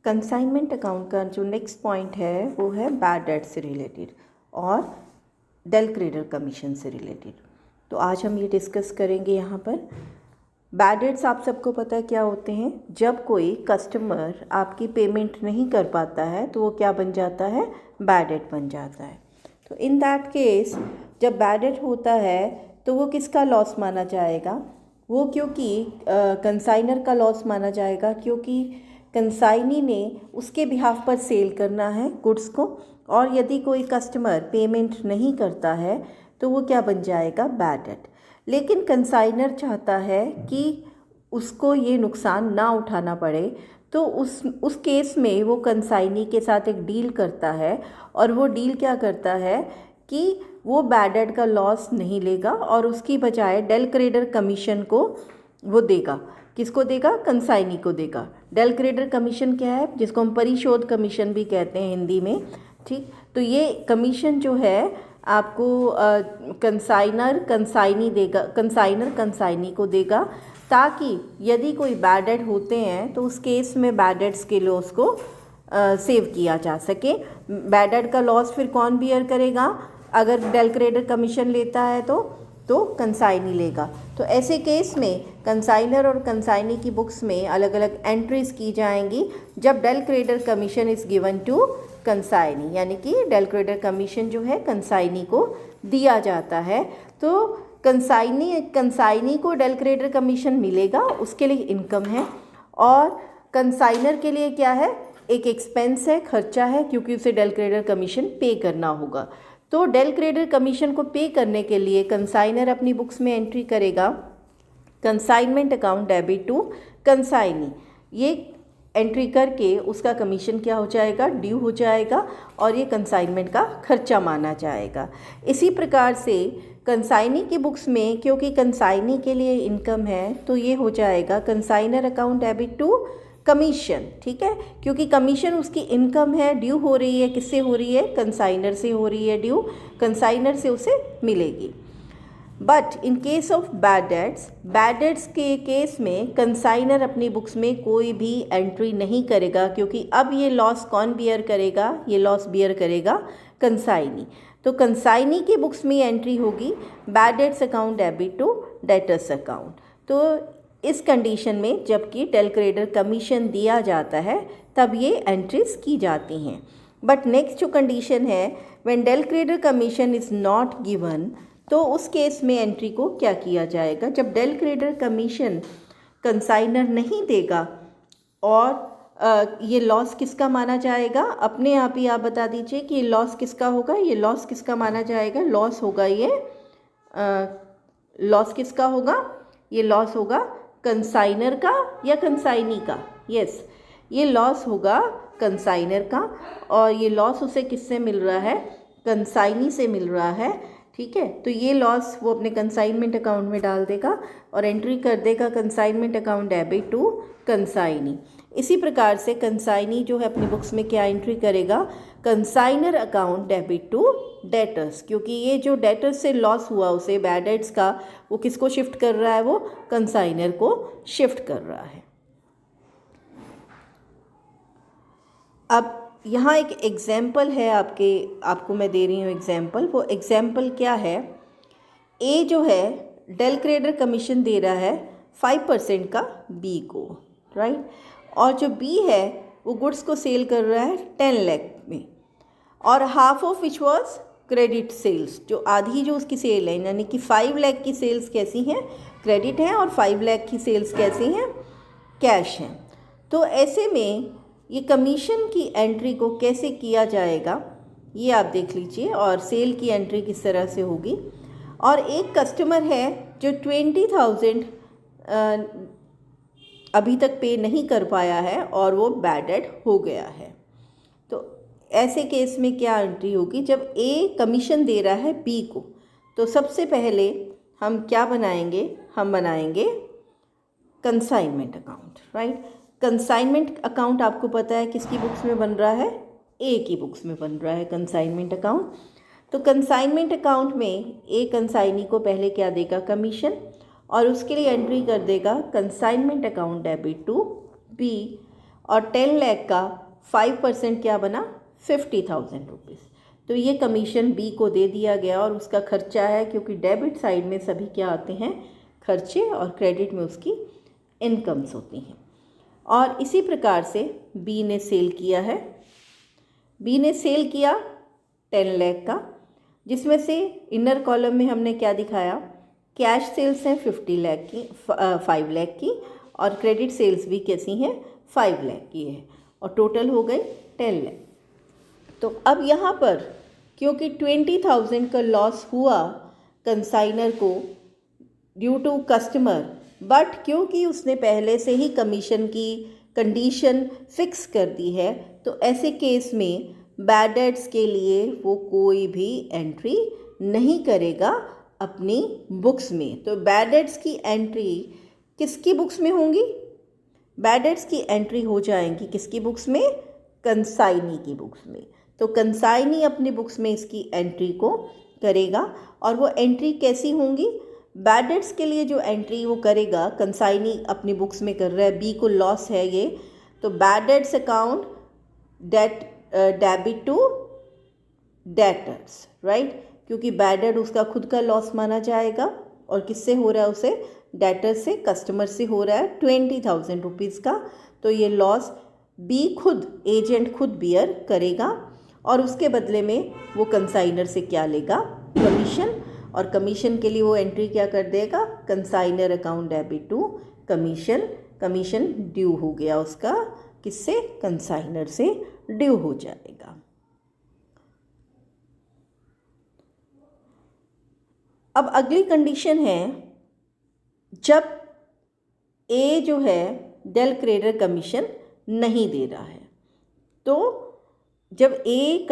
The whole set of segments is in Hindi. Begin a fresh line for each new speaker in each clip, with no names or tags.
कंसाइनमेंट अकाउंट का जो नेक्स्ट पॉइंट है वो है बैड डेट से रिलेटेड और डेल क्रेडिटर कमीशन से रिलेटेड। तो आज हम ये डिस्कस करेंगे यहाँ पर। बैड डेट्स आप सबको पता है क्या होते हैं। जब कोई कस्टमर आपकी पेमेंट नहीं कर पाता है तो वो क्या बन जाता है, बैड डेट बन जाता है। तो इन दैट केस जब बैड डेट होता है तो वो किसका लॉस माना जाएगा, वो क्योंकि कंसाइनर का लॉस माना जाएगा, क्योंकि कंसाइनी ने उसके बिहाफ पर सेल करना है गुड्स को, और यदि कोई कस्टमर पेमेंट नहीं करता है तो वो क्या बन जाएगा, बैड डेट। लेकिन कंसाइनर चाहता है कि उसको ये नुकसान ना उठाना पड़े, तो उस केस में वो कंसाइनी के साथ एक डील करता है, और वो डील क्या करता है कि वो बैड डेट का लॉस नहीं लेगा और उसकी बजाय डेल क्रेडिटर कमीशन को वो देगा। किसको देगा, कंसाइनी को देगा। डेल क्रेडिटर कमीशन क्या है, जिसको हम परिशोध कमीशन भी कहते हैं हिंदी में, ठीक। तो ये कमीशन जो है आपको कंसाइनर कंसाइनी देगा, कंसाइनर कंसाइनी को देगा, ताकि यदि कोई बैड डेट होते हैं तो उस केस में बैड डेट्स के लॉस को सेव किया जा सके। बैड डेट का लॉस फिर कौन बियर करेगा, अगर डेल क्रेडिटर कमीशन लेता है तो कंसाइनी लेगा। तो ऐसे केस में कंसाइनर और कंसाइनी की बुक्स में अलग अलग एंट्रीज की जाएंगी जब del credere commission is given to consignee, यानी कि डेल क्रेडिटर कमीशन जो है कंसाइनी को दिया जाता है। तो कंसाइनी को डेल क्रेडिटर कमीशन मिलेगा, उसके लिए इनकम है, और कंसाइनर के लिए क्या है, एक एक्सपेंस है, खर्चा है, क्योंकि उसे डेल क्रेडिटर कमीशन पे करना होगा। तो डेल क्रेडिटर कमीशन को पे करने के लिए कंसाइनर अपनी बुक्स में एंट्री करेगा consignment account debit to consignee. ये एंट्री करके उसका कमीशन क्या हो जाएगा, ड्यू हो जाएगा, और ये कंसाइनमेंट का खर्चा माना जाएगा। इसी प्रकार से कंसाइनी की बुक्स में, क्योंकि कंसाइनी के लिए इनकम है, तो ये हो जाएगा consignor account debit to commission, ठीक है, क्योंकि कमीशन उसकी इनकम है, ड्यू हो रही है, किससे हो रही है, कंसाइनर से हो रही है ड्यू, कंसाइनर से उसे मिलेगी। But in case of bad debts के केस में कंसाइनर अपनी बुक्स में कोई भी एंट्री नहीं करेगा, क्योंकि अब ये लॉस कौन बियर करेगा, ये लॉस बियर करेगा कंसाइनी। तो कंसाइनी की बुक्स में एंट्री होगी bad debts account debit to debtors account. तो इस कंडीशन में जबकि डेल क्रेडिटर कमीशन दिया जाता है तब ये एंट्रीज की जाती हैं। बट नेक्स्ट जो कंडीशन है, when del credere commission is not given, तो उस केस में एंट्री को क्या किया जाएगा, जब डेल क्रेडिटर कमीशन कंसाइनर नहीं देगा, और ये लॉस किसका माना जाएगा, अपने आप ही आप बता दीजिए कि ये लॉस किसका होगा, ये लॉस किसका माना जाएगा, लॉस होगा ये लॉस किसका होगा, ये लॉस होगा कंसाइनर का या कंसाइनी का, यस, ये लॉस होगा कंसाइनर का, और ये लॉस उसे किससे मिल रहा है, कंसाइनी से मिल रहा है, ठीक है। तो ये लॉस वो अपने कंसाइनमेंट अकाउंट में डाल देगा और एंट्री कर देगा consignment account debit to consignee. इसी प्रकार से कंसाइनी जो है अपनी बुक्स में क्या एंट्री करेगा, consignor account debit to debtors, क्योंकि ये जो डेटर्स से लॉस हुआ उसे बैड डेट्स का, वो किसको शिफ्ट कर रहा है, वो कंसाइनर को शिफ्ट कर रहा है। अब यहाँ एक एग्जाम्पल है आपको मैं दे रही हूँ एग्जाम्पल। वो एग्जाम्पल क्या है, ए जो है डेल क्रेडिटर कमीशन दे रहा है 5% का बी को, राइट, और जो बी है वो गुड्स को सेल कर रहा है 10 लाख में, और half of which was credit sales, जो आधी जो उसकी सेल है, यानी कि 5 लाख की सेल्स कैसी हैं, क्रेडिट हैं, और 5 लाख की सेल्स कैसी हैं, कैश हैं। तो ऐसे में ये कमीशन की एंट्री को कैसे किया जाएगा ये आप देख लीजिए, और सेल की एंट्री किस तरह से होगी। और एक कस्टमर है जो 20,000 अभी तक पे नहीं कर पाया है और वो बैड डेट हो गया है। तो ऐसे केस में क्या एंट्री होगी, जब ए कमीशन दे रहा है बी को, तो सबसे पहले हम क्या बनाएंगे, हम बनाएंगे consignment account, right. Consignment account आपको पता है किसकी बुक्स में बन रहा है, ए की बुक्स में बन रहा है कंसाइनमेंट अकाउंट। तो कंसाइनमेंट अकाउंट में ए कंसाइनी को पहले क्या देगा, कमीशन, और उसके लिए एंट्री कर देगा consignment account debit to B, और 10 लाख का 5% क्या बना 50,000 रुपीज़। तो ये कमीशन बी को दे दिया गया और उसका खर्चा है, क्योंकि डेबिट साइड में सभी क्या आते हैं खर्चे और क्रेडिट में उसकी इनकम्स होती हैं। और इसी प्रकार से बी ने सेल किया है, बी ने सेल किया 10 लाख का, जिसमें से इनर कॉलम में हमने क्या दिखाया, कैश सेल्स हैं 50 लाख की 5 लाख की, और क्रेडिट सेल्स भी कैसी हैं 5 लाख की है, और टोटल हो गए 10 लाख। तो अब यहाँ पर क्योंकि 20,000 का लॉस हुआ कंसाइनर को ड्यू टू कस्टमर, बट क्योंकि उसने पहले से ही कमीशन की कंडीशन फिक्स कर दी है, तो ऐसे केस में बैड डेट्स के लिए वो कोई भी एंट्री नहीं करेगा अपनी बुक्स में। तो बैड डेट्स की एंट्री किसकी बुक्स में होंगी, बैड डेट्स की एंट्री हो जाएंगी किसकी बुक्स में, कंसाइनी की बुक्स में। तो कंसाइनी अपनी बुक्स में इसकी एंट्री को करेगा, और वो एंट्री कैसी होंगी, बैड डेट्स के लिए जो एंट्री वो करेगा, कंसाइनी अपनी बुक्स में कर रहा है, बी को लॉस है ये, तो bad debts account debit to debtors, right, क्योंकि बैड डेट उसका खुद का लॉस माना जाएगा, और किससे हो रहा है, उसे डेटर से, कस्टमर से हो रहा है 20,000 रुपीज़ का। तो ये लॉस बी खुद, एजेंट खुद बियर करेगा, और उसके बदले में वो कंसाइनर से क्या लेगा, कमीशन, और कमीशन के लिए वो एंट्री क्या कर देगा, consignor account debit to commission, commission due हो गया उसका किससे, कंसाइनर से ड्यू हो जाएगा। अब अगली कंडीशन है, जब ए जो है डेल क्रेडिटर कमीशन नहीं दे रहा है, तो जब ए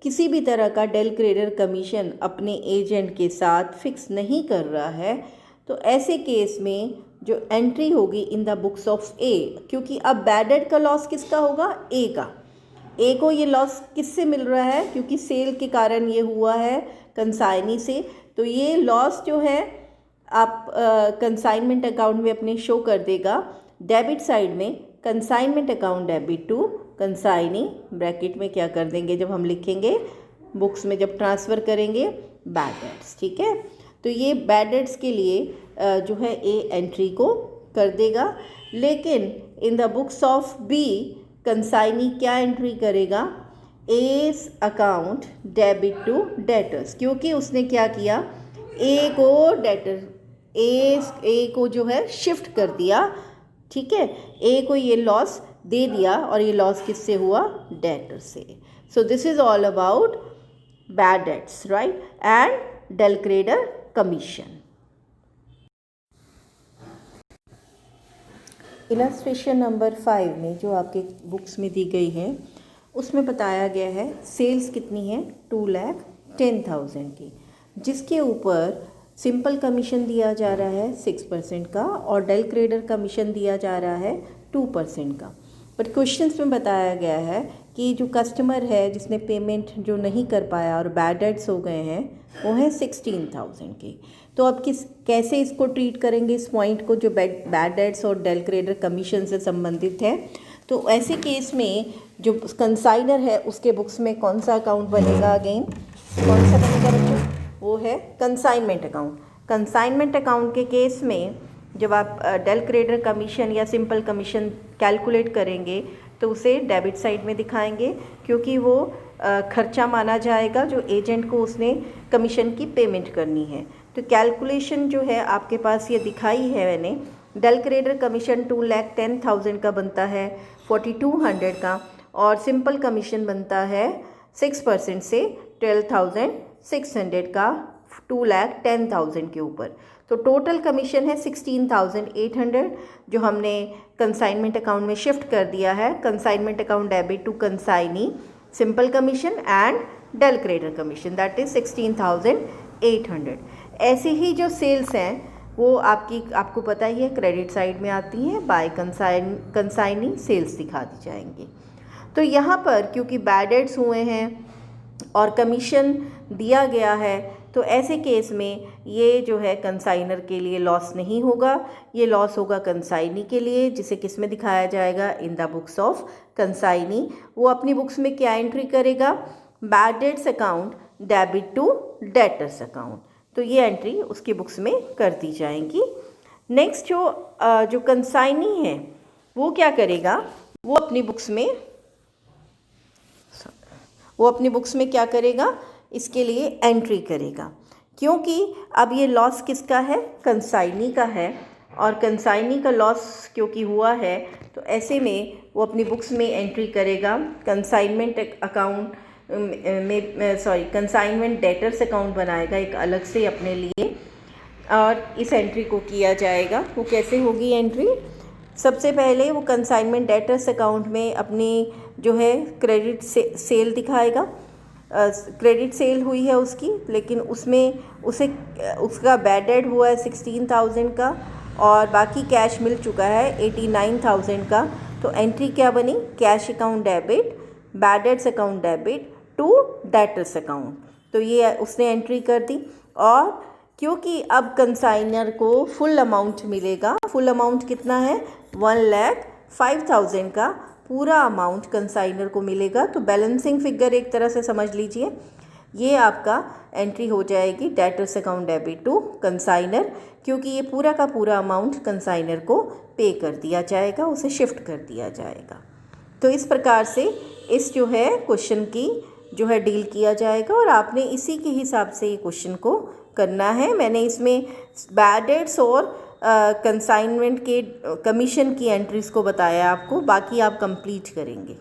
किसी भी तरह का डेल क्रेडिटर कमीशन अपने एजेंट के साथ फिक्स नहीं कर रहा है, तो ऐसे केस में जो एंट्री होगी इन द बुक्स ऑफ ए, क्योंकि अब बैड डेट का लॉस किसका होगा, ए का, ए को ये लॉस किससे मिल रहा है, क्योंकि सेल के कारण ये हुआ है कंसाइनी से, तो ये लॉस जो है आप कंसाइनमेंट अकाउंट में अपने शो कर देगा डेबिट साइड में, consignment account debit to consignee, bracket में क्या कर देंगे जब हम लिखेंगे बुक्स में, जब ट्रांसफ़र करेंगे बैड डेट्स, ठीक है। तो ये बैड डेट्स के लिए जो है ए एंट्री को कर देगा, लेकिन in the books of B consignee क्या एंट्री करेगा, S account debit to debtors, क्योंकि उसने क्या किया, ए को डेटर, ए को जो है शिफ्ट कर दिया, ठीक है, ए को ये लॉस दे दिया, और ये लॉस किससे हुआ, डेटर से। So this is all about bad debts, right, and del credere commission. Illustration number 5 में जो आपके बुक्स में दी गई है, उसमें बताया गया है सेल्स कितनी है 2,10,000 की, जिसके ऊपर सिंपल कमीशन दिया जा रहा है 6% का, और डेल क्रेडिटर कमीशन दिया जा रहा है 2% का। बट क्वेश्चंस में बताया गया है कि जो कस्टमर है जिसने पेमेंट जो नहीं कर पाया और बैड डेट्स हो गए हैं, वो है 16,000 की। तो अब कैसे इसको ट्रीट करेंगे, इस पॉइंट को जो बैड डेट्स और डेल क्रेडिटर कमीशन से संबंधित है। तो ऐसे केस में जो कंसाइनर है उसके बुक्स में कौन सा अकाउंट बनेगा, अगेन कौन सा बनेगा बच्चों, वो है कंसाइनमेंट अकाउंट। कंसाइनमेंट अकाउंट के केस में जब आप डेल क्रेडिटर कमीशन या सिंपल कमीशन कैलकुलेट करेंगे तो उसे डेबिट साइड में दिखाएंगे, क्योंकि वो खर्चा माना जाएगा जो एजेंट को उसने कमीशन की पेमेंट करनी है। तो कैलकुलेशन जो है आपके पास ये दिखाई है मैंने, डेल क्रेडिटर कमीशन 2,10,000 का बनता है 4,200 का, और सिंपल कमीशन बनता है 6% से 12,600 का 2,10,000 के ऊपर। तो टोटल कमीशन है 16,800 जो हमने कंसाइनमेंट अकाउंट में शिफ्ट कर दिया है, consignment account debit to consignee, simple commission and del credere commission, that is 16,800। ऐसी ही जो सेल्स हैं वो आपको पता ही है क्रेडिट साइड में आती हैं, बाय कंसाइनी सेल्स दिखा दी जाएंगी। तो यहाँ पर क्योंकि बैड डेट्स हुए हैं और कमीशन दिया गया है, तो ऐसे केस में ये जो है कंसाइनर के लिए लॉस नहीं होगा, ये लॉस होगा कंसाइनी के लिए, जिसे किस में दिखाया जाएगा, in the books of consignee. वो अपनी बुक्स में क्या एंट्री करेगा, bad debts account debit to debtors account, तो ये एंट्री उसकी बुक्स में कर दी जाएंगी। नेक्स्ट जो कंसाइनी है वो क्या करेगा, वो अपनी बुक्स में क्या करेगा, इसके लिए एंट्री करेगा, क्योंकि अब ये लॉस किसका है, कंसाइनी का है, और कंसाइनी का लॉस क्योंकि हुआ है तो ऐसे में वो अपनी बुक्स में एंट्री करेगा, consignment account consignment debtors account बनाएगा एक अलग से अपने लिए, और इस एंट्री को किया जाएगा। वो कैसे होगी एंट्री, सबसे पहले वो कंसाइनमेंट डेटर्स अकाउंट में अपनी जो है क्रेडिट सेल दिखाएगा, क्रेडिट सेल हुई है उसकी, लेकिन उसका बैड डेट हुआ है 16,000 का और बाकी कैश मिल चुका है 89,000 का। तो एंट्री क्या बनी, cash account debit, bad debts account debit to debtors account, तो ये उसने एंट्री कर दी। और क्योंकि अब कंसाइनर को फुल अमाउंट मिलेगा, फुल अमाउंट कितना है, 1,05,000 का पूरा अमाउंट कंसाइनर को मिलेगा, तो बैलेंसिंग फिगर एक तरह से समझ लीजिए, ये आपका एंट्री हो जाएगी debtors account debit to consignor, क्योंकि ये पूरा का पूरा अमाउंट कंसाइनर को पे कर दिया जाएगा, उसे शिफ्ट कर दिया जाएगा। तो इस प्रकार से इस जो है क्वेश्चन की जो है डील किया जाएगा, और आपने इसी के हिसाब से ये क्वेश्चन को करना है। मैंने इसमें बैड डेट्स और कंसाइनमेंट के कमीशन की एंट्रीज़ को बताया आपको, बाकी आप कंप्लीट करेंगे।